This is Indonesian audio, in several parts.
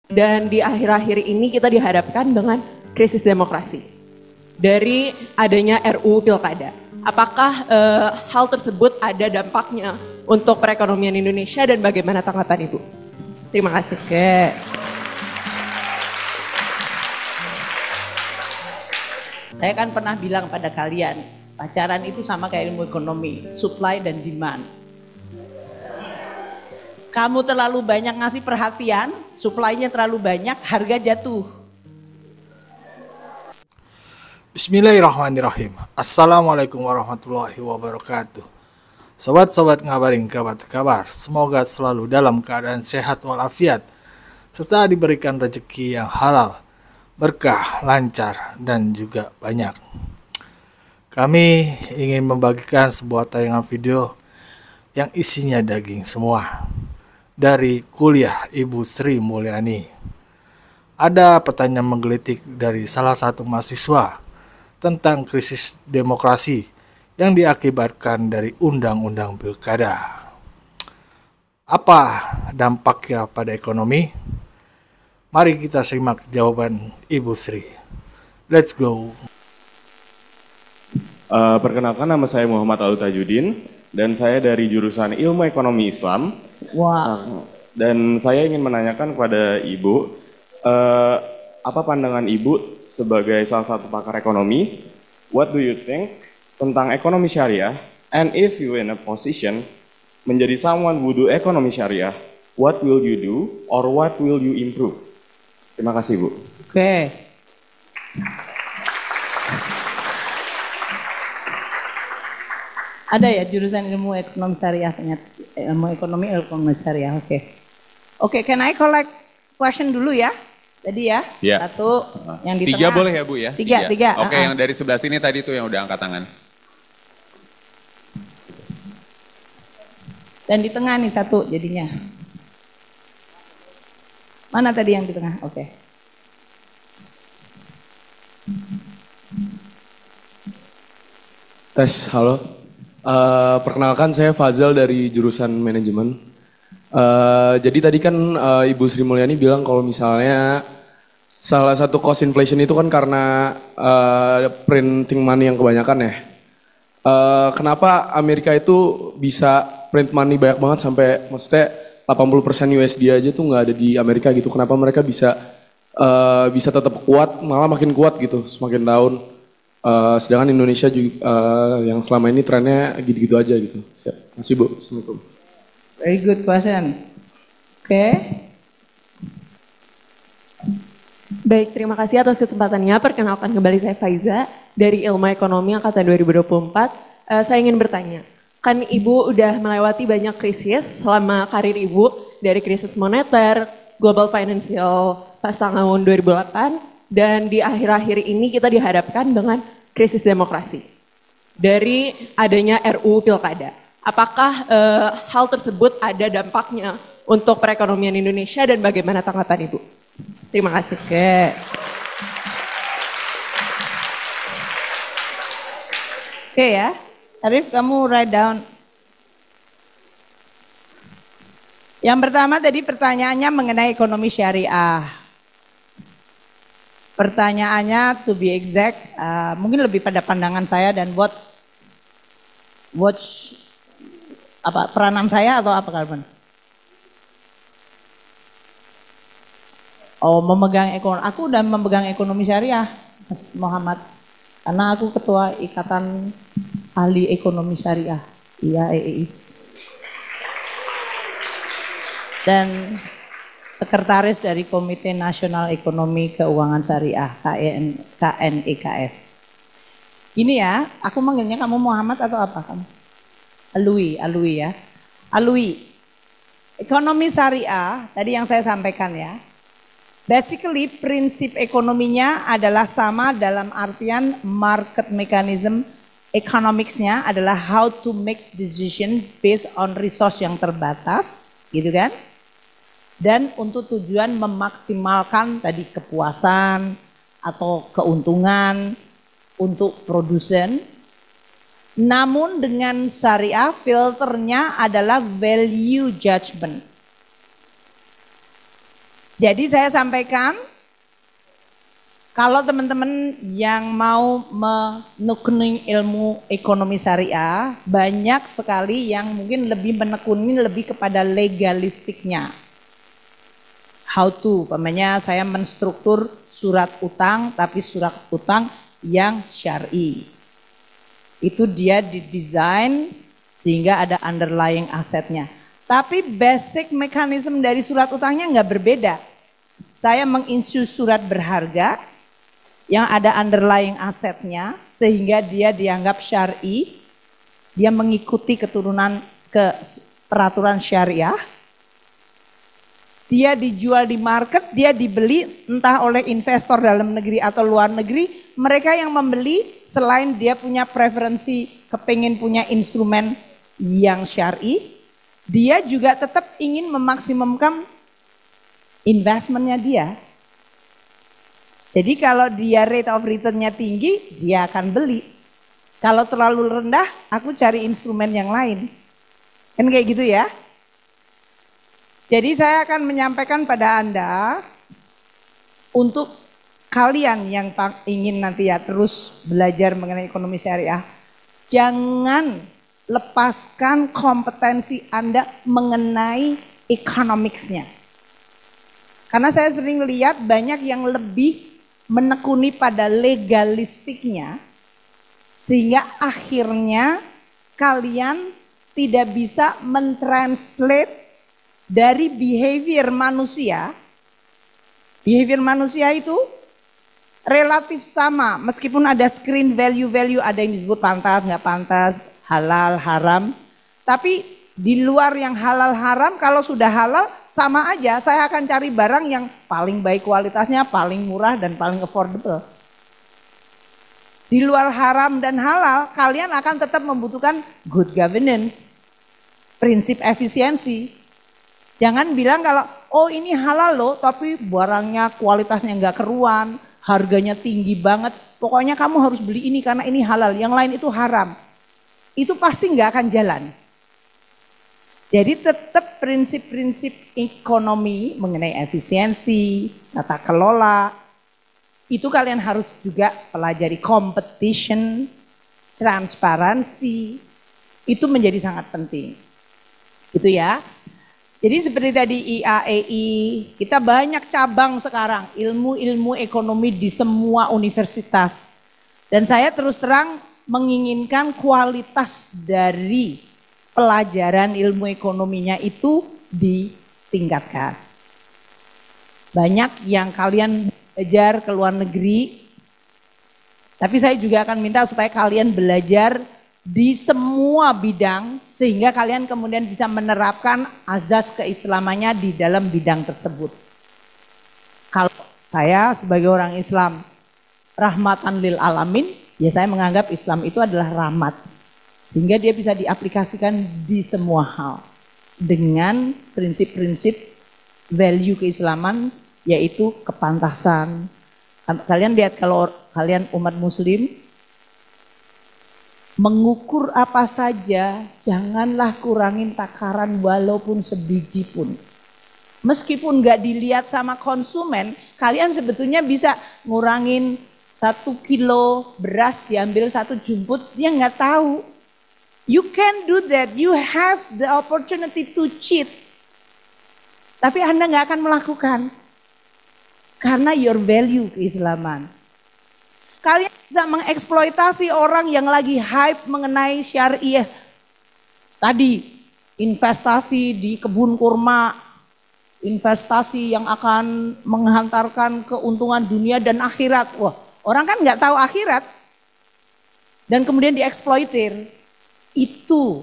Dan di akhir-akhir ini kita dihadapkan dengan krisis demokrasi. Dari adanya RUU Pilkada. Apakah hal tersebut ada dampaknya untuk perekonomian Indonesia dan bagaimana tanggapan Ibu? Terima kasih. Oke. Saya kan pernah bilang pada kalian, pacaran itu sama kayak ilmu ekonomi, supply dan demand. Kamu terlalu banyak ngasih perhatian, supply-nya terlalu banyak, harga jatuh. Bismillahirrahmanirrahim. Assalamualaikum warahmatullahi wabarakatuh. Sobat-sobat ngabaring kabar, semoga selalu dalam keadaan sehat walafiat, serta diberikan rezeki yang halal, berkah, lancar, dan juga banyak. Kami ingin membagikan sebuah tayangan video yang isinya daging semua. Dari kuliah Ibu Sri Mulyani. Ada pertanyaan menggelitik dari salah satu mahasiswa tentang krisis demokrasi yang diakibatkan dari Undang-Undang Pilkada. Apa dampaknya pada ekonomi? Mari kita simak jawaban Ibu Sri. Let's go. Perkenalkan, nama saya Muhammad Al Tajudin dan saya dari jurusan Ilmu Ekonomi Islam. Wow. Dan saya ingin menanyakan kepada Ibu, apa pandangan Ibu sebagai salah satu pakar ekonomi? What do you think tentang ekonomi syariah? And if you in a position menjadi someone who do ekonomi syariah, what will you do or what will you improve? Terima kasih, Bu. Oke. Ada ya jurusan ilmu ekonomi syariah ternyata. Ilmu ekonomi syariah, oke. Oke, can I collect question dulu ya? Tadi ya, Ya. Satu, yang di Tiga tengah. boleh ya Bu ya? Tiga. Oke, yang dari sebelah sini tadi tuh yang udah angkat tangan. Dan di tengah nih satu jadinya. Mana tadi yang di tengah? Oke. Tes, halo. Perkenalkan, saya Fazal dari jurusan manajemen. Jadi tadi kan Ibu Sri Mulyani bilang kalau misalnya salah satu cost inflation itu kan karena printing money yang kebanyakan ya. Kenapa Amerika itu bisa print money banyak banget sampai maksudnya 80% USD aja tuh nggak ada di Amerika gitu. Kenapa mereka bisa tetap kuat, malah makin kuat gitu semakin tahun. Sedangkan Indonesia juga yang selama ini trennya gitu-gitu aja gitu. Terima kasih Bu. Assalamualaikum. Very good question. Oke. Baik, terima kasih atas kesempatannya. Perkenalkan kembali saya Faiza dari Ilmu Ekonomi Angkatan 2024. Saya ingin bertanya, kan Ibu udah melewati banyak krisis selama karir Ibu, dari krisis moneter, global financial pas tahun 2008, dan di akhir-akhir ini kita dihadapkan dengan krisis demokrasi. Dari adanya RUU Pilkada. Apakah hal tersebut ada dampaknya untuk perekonomian Indonesia dan bagaimana tanggapan Ibu? Terima kasih. Oke ya. Arif, kamu write down. Yang pertama tadi pertanyaannya mengenai ekonomi syariah. Pertanyaannya to be exact, mungkin lebih pada pandangan saya dan peranan saya atau apa Karben? Oh, aku udah memegang ekonomi syariah, Mas Muhammad. Karena aku ketua Ikatan Ahli Ekonomi Syariah, IAEI. Dan sekretaris dari Komite Nasional Ekonomi Keuangan Syariah, KNEKS. Ini ya, aku manggilnya kamu Muhammad atau apa kamu? Alwi ya. Alwi. Ekonomi syariah, tadi yang saya sampaikan ya. Basically prinsip ekonominya adalah sama dalam artian market mechanism, economics-nya adalah how to make decision based on resource yang terbatas, gitu kan? Dan untuk tujuan memaksimalkan tadi kepuasan atau keuntungan untuk produsen. Namun dengan syariah filternya adalah value judgment. Jadi saya sampaikan, kalau teman-teman yang mau menekuni ilmu ekonomi syariah, banyak sekali yang mungkin lebih menekuni lebih kepada legalistiknya. How to, umpamanya saya menstruktur surat utang, tapi surat utang yang syar'i. Itu dia didesain sehingga ada underlying asetnya. Tapi basic mekanisme dari surat utangnya nggak berbeda. Saya menginsyu surat berharga, yang ada underlying asetnya sehingga dia dianggap syar'i, dia mengikuti keturunan ke peraturan syariah, dia dijual di market, dia dibeli entah oleh investor dalam negeri atau luar negeri, mereka yang membeli selain dia punya preferensi kepingin punya instrumen yang syar'i, dia juga tetap ingin memaksimumkan investmentnya dia. Jadi kalau dia rate of return-nya tinggi, dia akan beli. Kalau terlalu rendah, aku cari instrumen yang lain. Kan kayak gitu ya. Jadi saya akan menyampaikan pada Anda, untuk kalian yang ingin nanti ya terus belajar mengenai ekonomi syariah, jangan lepaskan kompetensi Anda mengenai economics-nya. Karena saya sering lihat banyak yang lebih menekuni pada legalistiknya, sehingga akhirnya kalian tidak bisa mentranslate dari behavior manusia. Behavior manusia itu relatif sama, meskipun ada screen value-value, ada yang disebut pantas, nggak pantas, halal, haram. Tapi di luar yang halal haram, kalau sudah halal sama aja, saya akan cari barang yang paling baik kualitasnya, paling murah dan paling affordable. Di luar haram dan halal, kalian akan tetap membutuhkan good governance, prinsip efisiensi. Jangan bilang kalau, oh ini halal loh, tapi barangnya kualitasnya nggak keruan, harganya tinggi banget, pokoknya kamu harus beli ini karena ini halal, yang lain itu haram. Itu pasti nggak akan jalan. Jadi tetap prinsip-prinsip ekonomi mengenai efisiensi, tata kelola, itu kalian harus juga pelajari. Competition, transparansi, itu menjadi sangat penting. Gitu ya. Jadi seperti tadi IAEI, kita banyak cabang sekarang, ilmu-ilmu ekonomi di semua universitas. Dan saya terus terang menginginkan kualitas dari pelajaran ilmu ekonominya itu ditingkatkan. Banyak yang kalian belajar ke luar negeri, tapi saya juga akan minta supaya kalian belajar di semua bidang sehingga kalian kemudian bisa menerapkan azas keislamannya di dalam bidang tersebut. Kalau saya sebagai orang Islam rahmatan lil alamin, ya saya menganggap Islam itu adalah rahmat. Sehingga dia bisa diaplikasikan di semua hal dengan prinsip-prinsip value keislaman, yaitu kepantasan. Kalian lihat kalau kalian umat muslim, mengukur apa saja, janganlah kurangin takaran walaupun sebiji pun. Meskipun nggak dilihat sama konsumen, kalian sebetulnya bisa ngurangin 1 kilo beras diambil 1 jumput, dia nggak tahu. You can do that, you have the opportunity to cheat. Tapi Anda nggak akan melakukan. Karena your value keislaman. Kalian bisa mengeksploitasi orang yang lagi hype mengenai syariah. Tadi investasi di kebun kurma, investasi yang akan menghantarkan keuntungan dunia dan akhirat. Wah, orang kan nggak tahu akhirat. Dan kemudian dieksploitir. Itu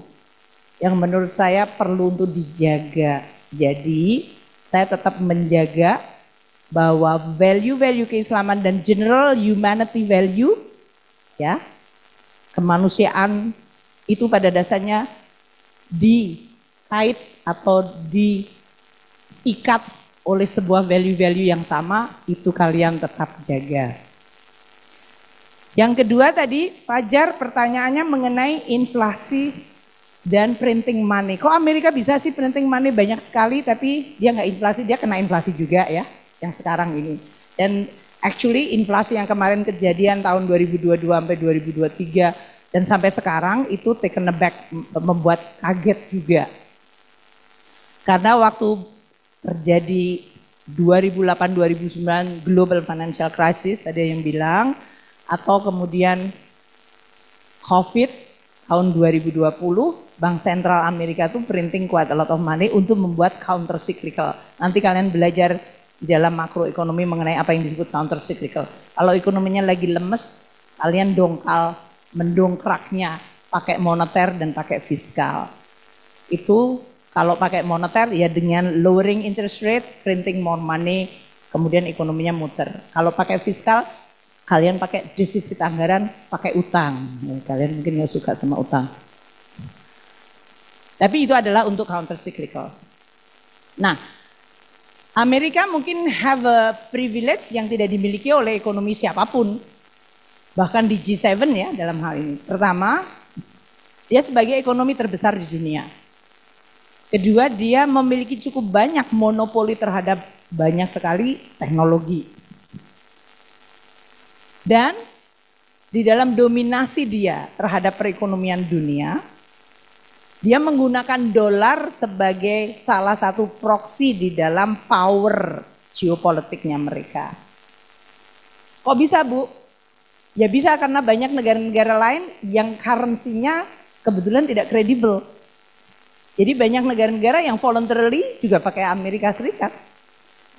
yang menurut saya perlu untuk dijaga. Jadi saya tetap menjaga bahwa value-value keislaman dan general humanity value, ya, kemanusiaan itu pada dasarnya dikait atau diikat oleh sebuah value-value yang sama, itu kalian tetap jaga. Yang kedua tadi, Fajar pertanyaannya mengenai inflasi dan printing money. Kok Amerika bisa sih printing money banyak sekali tapi dia nggak inflasi, dia kena inflasi juga ya yang sekarang ini. Dan actually inflasi yang kemarin kejadian tahun 2022 sampai 2023 dan sampai sekarang itu taken aback, membuat kaget juga. Karena waktu terjadi 2008-2009 global financial crisis tadi yang bilang, atau kemudian COVID tahun 2020, Bank Sentral Amerika tuh printing quite a lot of money untuk membuat counter cyclical. Nanti kalian belajar di dalam makroekonomi mengenai apa yang disebut counter cyclical. Kalau ekonominya lagi lemes, kalian mendongkraknya pakai moneter dan pakai fiskal. Itu kalau pakai moneter ya dengan lowering interest rate, printing more money, kemudian ekonominya muter. Kalau pakai fiskal, kalian pakai defisit anggaran, pakai utang. Ya, kalian mungkin nggak suka sama utang. Tapi itu adalah untuk counter cyclical. Nah, Amerika mungkin have a privilege yang tidak dimiliki oleh ekonomi siapapun. Bahkan di G7 ya dalam hal ini. Pertama, dia sebagai ekonomi terbesar di dunia. Kedua, dia memiliki cukup banyak monopoli terhadap banyak sekali teknologi. Dan di dalam dominasi dia terhadap perekonomian dunia, dia menggunakan dolar sebagai salah satu proksi di dalam power geopolitiknya mereka. Kok bisa, Bu? Ya bisa karena banyak negara-negara lain yang currency-nya kebetulan tidak kredibel. Jadi banyak negara-negara yang voluntarily juga pakai Amerika Serikat.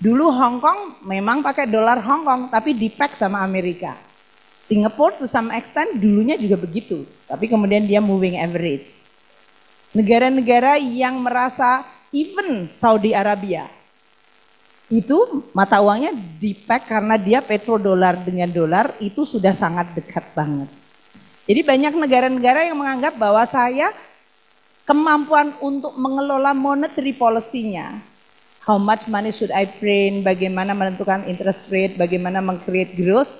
Dulu Hong Kong memang pakai dolar Hong Kong tapi di-peg sama Amerika. Singapura to some extent dulunya juga begitu, tapi kemudian dia moving average. Negara-negara yang merasa even Saudi Arabia itu mata uangnya di-peg karena dia petrodolar dengan dolar itu sudah sangat dekat banget. Jadi banyak negara-negara yang menganggap bahwa saya kemampuan untuk mengelola monetary policy-nya, how much money should I print, bagaimana menentukan interest rate, bagaimana meng-create growth,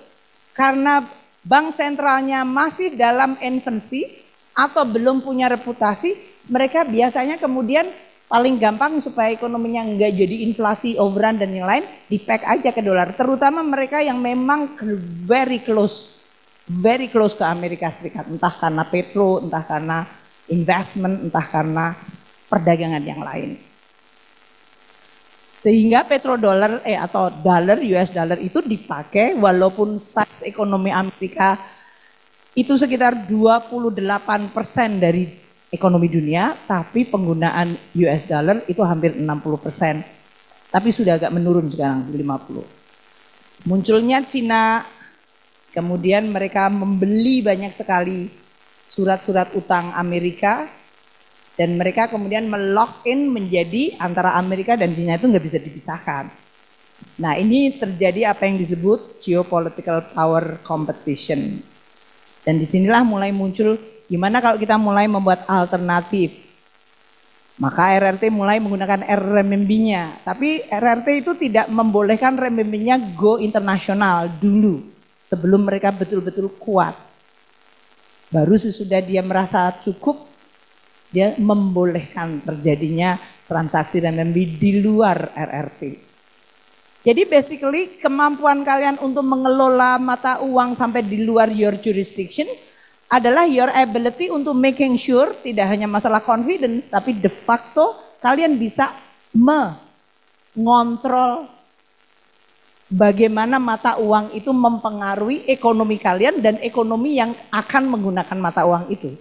karena bank sentralnya masih dalam infancy atau belum punya reputasi, mereka biasanya kemudian paling gampang supaya ekonominya enggak jadi inflasi, overrun dan yang lain, di-peg aja ke dolar. Terutama mereka yang memang very close ke Amerika Serikat. Entah karena petro, entah karena investment, entah karena perdagangan yang lain. Sehingga petrodollar atau dollar, US dollar itu dipakai walaupun size ekonomi Amerika itu sekitar 28% dari ekonomi dunia, tapi penggunaan US dollar itu hampir 60%. Tapi sudah agak menurun sekarang, 50%. Munculnya Cina, kemudian mereka membeli banyak sekali surat-surat utang Amerika, dan mereka kemudian melock in menjadi antara Amerika dan Cina itu nggak bisa dipisahkan. Nah ini terjadi apa yang disebut geopolitical power competition. Dan disinilah mulai muncul gimana kalau kita mulai membuat alternatif. Maka RRT mulai menggunakan renminbi-nya. Tapi RRT itu tidak membolehkan renminbi-nya go internasional dulu. Sebelum mereka betul-betul kuat. Baru sesudah dia merasa cukup, dia membolehkan terjadinya transaksi renminbi di luar RRT. Jadi basically kemampuan kalian untuk mengelola mata uang sampai di luar your jurisdiction adalah your ability untuk making sure tidak hanya masalah confidence tapi de facto kalian bisa mengontrol bagaimana mata uang itu mempengaruhi ekonomi kalian dan ekonomi yang akan menggunakan mata uang itu.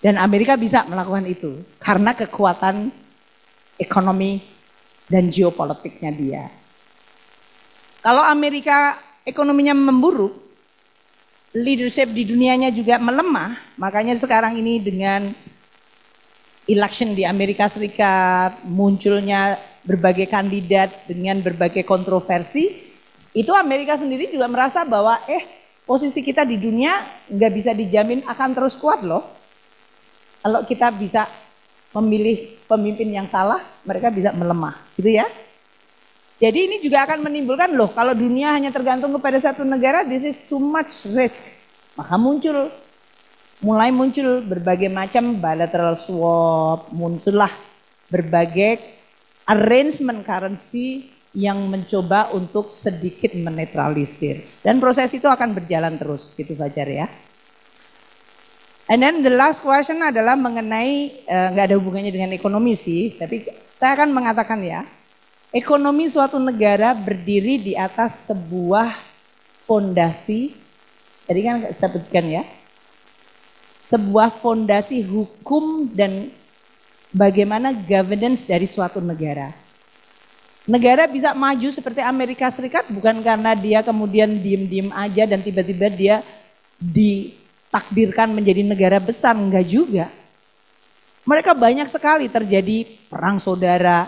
Dan Amerika bisa melakukan itu karena kekuatan ekonomi dan geopolitiknya dia. Kalau Amerika ekonominya memburuk, leadership di dunianya juga melemah, makanya sekarang ini dengan election di Amerika Serikat, munculnya berbagai kandidat dengan berbagai kontroversi, itu Amerika sendiri juga merasa bahwa posisi kita di dunia nggak bisa dijamin akan terus kuat loh. Kalau kita bisa memilih pemimpin yang salah, mereka bisa melemah, gitu ya. Jadi ini juga akan menimbulkan loh, kalau dunia hanya tergantung kepada satu negara, this is too much risk. Maka muncul mulai muncul berbagai macam bilateral swap, muncullah berbagai arrangement currency yang mencoba untuk sedikit menetralisir. Dan proses itu akan berjalan terus, gitu Fajar ya. And then the last question adalah mengenai, nggak ada hubungannya dengan ekonomi sih, tapi saya akan mengatakan ya, ekonomi suatu negara berdiri di atas sebuah fondasi, tadi kan saya sebutkan ya, sebuah fondasi hukum dan bagaimana governance dari suatu negara. Negara bisa maju seperti Amerika Serikat bukan karena dia kemudian diem-diem aja dan tiba-tiba dia ditakdirkan menjadi negara besar, enggak juga. Mereka banyak sekali terjadi perang saudara,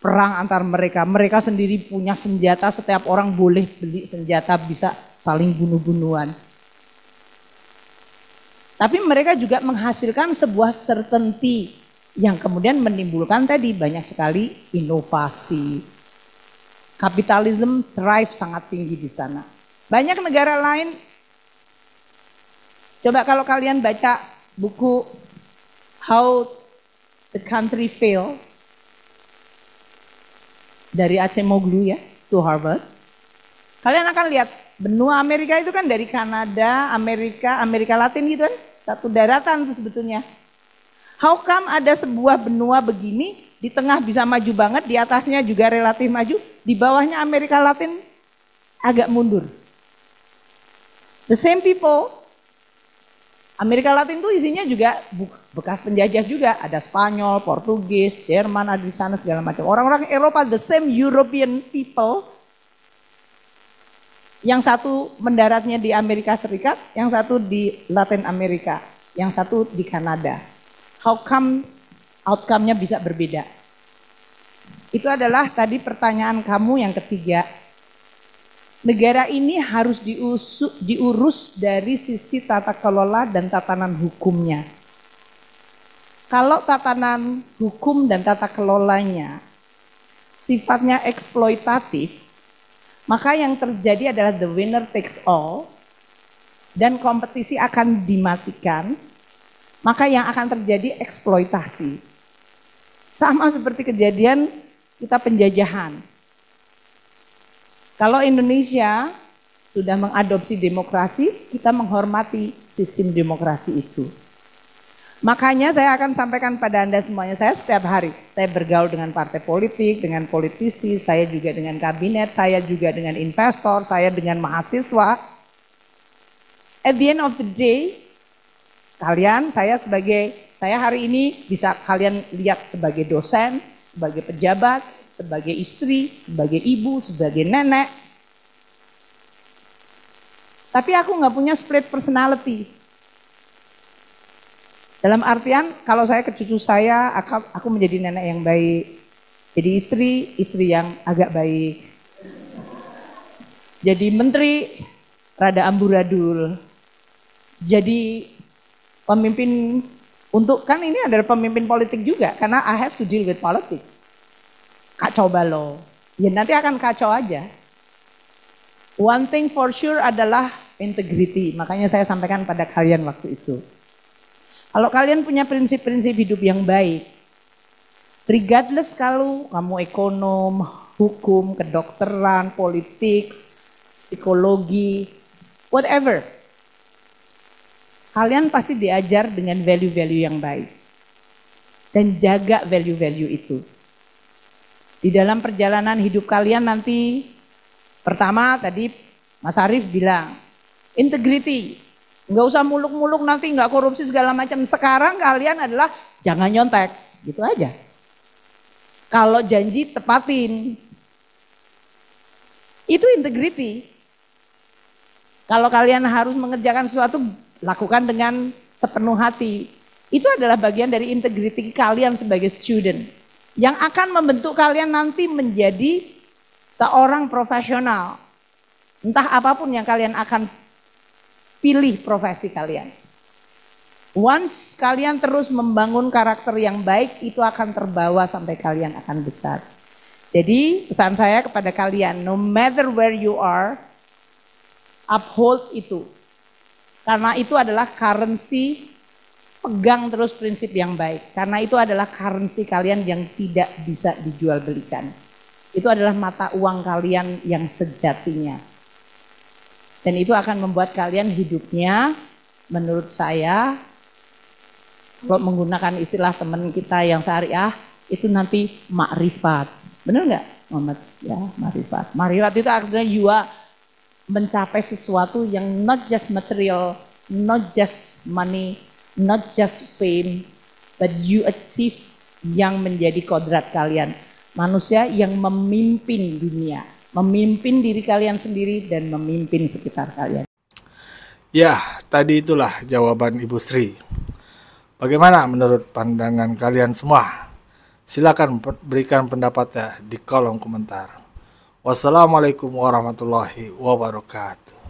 perang antar mereka. Mereka sendiri punya senjata, setiap orang boleh beli senjata, bisa saling bunuh-bunuhan. Tapi mereka juga menghasilkan sebuah certainty yang kemudian menimbulkan tadi banyak sekali inovasi. Kapitalisme thrive sangat tinggi di sana. Banyak negara lain, coba kalau kalian baca buku How the Country Failed dari Acemoglu ya, to Harvard. Kalian akan lihat benua Amerika itu kan dari Kanada, Amerika Latin gitu kan, satu daratan itu sebetulnya. How come ada sebuah benua begini, di tengah bisa maju banget, di atasnya juga relatif maju, di bawahnya Amerika Latin agak mundur. The same people, Amerika Latin itu isinya juga bekas penjajah juga, ada Spanyol, Portugis, Jerman ada di sana segala macam. Orang-orang Eropa, the same European people, yang satu mendaratnya di Amerika Serikat, yang satu di Latin Amerika, yang satu di Kanada. How come outcome-nya bisa berbeda? Itu adalah tadi pertanyaan kamu yang ketiga. Negara ini harus diurus dari sisi tata kelola dan tatanan hukumnya. Kalau tatanan hukum dan tata kelolanya sifatnya eksploitatif, maka yang terjadi adalah the winner takes all dan kompetisi akan dimatikan. Maka yang akan terjadi eksploitasi. Sama seperti kejadian kita penjajahan. Kalau Indonesia sudah mengadopsi demokrasi, kita menghormati sistem demokrasi itu. Makanya saya akan sampaikan pada Anda semuanya, saya setiap hari, saya bergaul dengan partai politik, dengan politisi, saya juga dengan kabinet, saya juga dengan investor, saya dengan mahasiswa. At the end of the day, kalian, saya hari ini bisa kalian lihat sebagai dosen, sebagai pejabat, sebagai istri, sebagai ibu, sebagai nenek. Tapi aku nggak punya split personality. Dalam artian kalau saya ke cucu saya, aku menjadi nenek yang baik. Jadi istri yang agak baik. Jadi menteri, rada amburadul. Jadi pemimpin untuk, kan ini adalah pemimpin politik juga, karena I have to deal with politics. Kacau balau, ya nanti akan kacau aja. One thing for sure adalah integrity, makanya saya sampaikan pada kalian waktu itu. Kalau kalian punya prinsip-prinsip hidup yang baik, regardless kalau kamu ekonom, hukum, kedokteran, politik, psikologi, whatever, kalian pasti diajar dengan value-value yang baik. Dan jaga value-value itu. Di dalam perjalanan hidup kalian nanti, pertama tadi Mas Arief bilang, integrity. Nggak usah muluk-muluk nanti nggak korupsi segala macam. Sekarang kalian adalah jangan nyontek, gitu aja. Kalau janji tepatin. Itu integrity. Kalau kalian harus mengerjakan sesuatu, lakukan dengan sepenuh hati. Itu adalah bagian dari integriti kalian sebagai student. Yang akan membentuk kalian nanti menjadi seorang profesional. Entah apapun yang kalian akan pilih profesi kalian. Once kalian terus membangun karakter yang baik, itu akan terbawa sampai kalian akan besar. Jadi pesan saya kepada kalian, no matter where you are, uphold itu. Karena itu adalah currency, pegang terus prinsip yang baik. Karena itu adalah currency kalian yang tidak bisa dijual belikan. Itu adalah mata uang kalian yang sejatinya. Dan itu akan membuat kalian hidupnya, menurut saya, kalau menggunakan istilah teman kita yang syariah, itu nanti makrifat. Benar nggak Muhammad? Ya, makrifat. Makrifat itu artinya juga mencapai sesuatu yang not just material, not just money, not just fame, but you achieve yang menjadi kodrat kalian. Manusia yang memimpin dunia, memimpin diri kalian sendiri dan memimpin sekitar kalian. Ya, tadi itulah jawaban Ibu Sri. Bagaimana menurut pandangan kalian semua? Silakan berikan pendapatnya di kolom komentar. Wassalamualaikum warahmatullahi wabarakatuh.